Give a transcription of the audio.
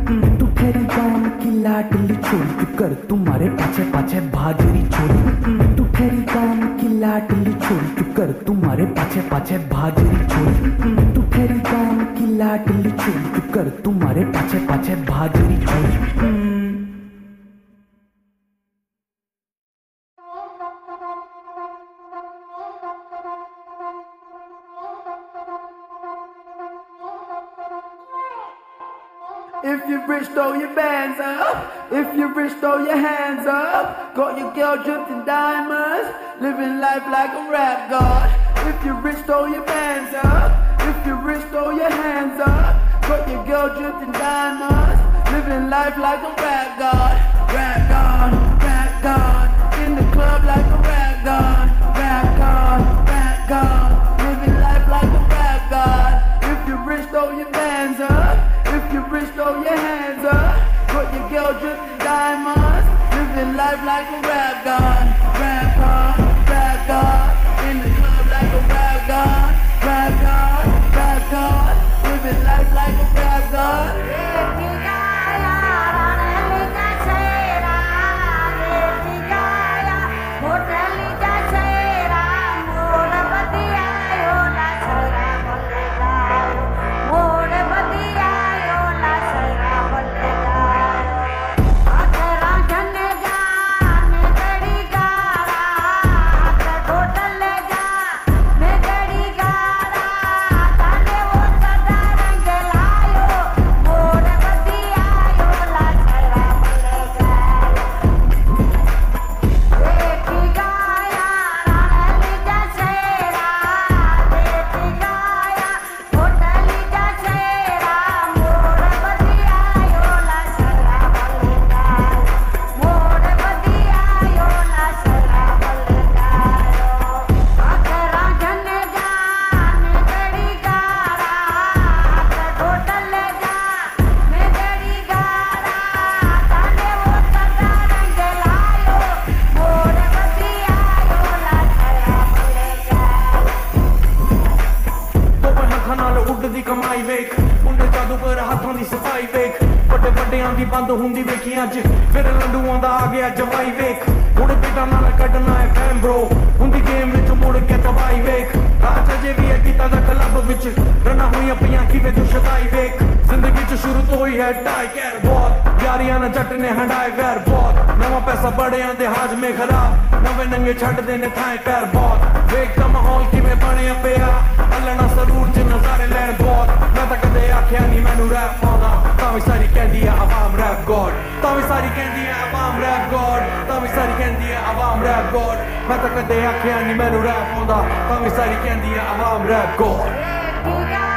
तू तेरी गाँव की लाडली छोरी तू कर तुम्हारे पाछे पाछे भाजरी छोरी तू तेरी गाँव की लाडली छोरी तू कर तुम्हारे पाछे पाछे भाजरी छोरी तू तेरी गाँव की लाडली छोरी तू कर तुम्हारे पाछे पाछे भाजरी छोरी If you're rich, throw your bands up. If you're rich, throw your hands up. Got your girl dripped in diamonds, living life like a rap god. If you're rich, throw your bands up. If you're rich, throw your hands up. Got your girl dripped in diamonds, living life like a rap god. Rap god, rap god. In the club like a rap god. Rap god, rap god. Living life like a rap god. If you're rich, throw your bands up. If you're rich, throw your hands up. Got your girl dripped in diamonds, living life like a rap god. Rap god, rap god. In the club like a rap god. Rap god, rap god. Living life like a rap god. बंद होंदी वेखी अज फिर लंडुआं दा आ गया जवाई वेख हुण बेटा नाल कड्डना है फैम ब्रो हुंदी गेम विच मुड़ के तबाही वेख राज अजे भी है गीता दा क्लब विच रना हुई पियां किवें तू शदाई वेख जिंदगी च शुरू तो ही है टाई कैर बहुत यारियां ने जट ने हंडाए वैर बहुत नवा पैसा बड़ियां दे हाजमे खराब नवे नंगे छड्ड दे ने थाए पैर बहुत वेख दा माहौल किवें बणिया पिया अल्लना सरूर च नजारे लैण बहुत मैं तां कदे आखिया नहीं मैनू रैप आउंदा तां वी सारी कहंदी है आवाम रैप गॉड तां वी सारी कहंदी है आवाम रैप गॉड तां वी सारी कहंदी है आवाम रैप गॉड मैं तां कदे आखिया नहीं मैनू रैप आउंदा तां वी सारी कहंदी है आवाम रैप गॉड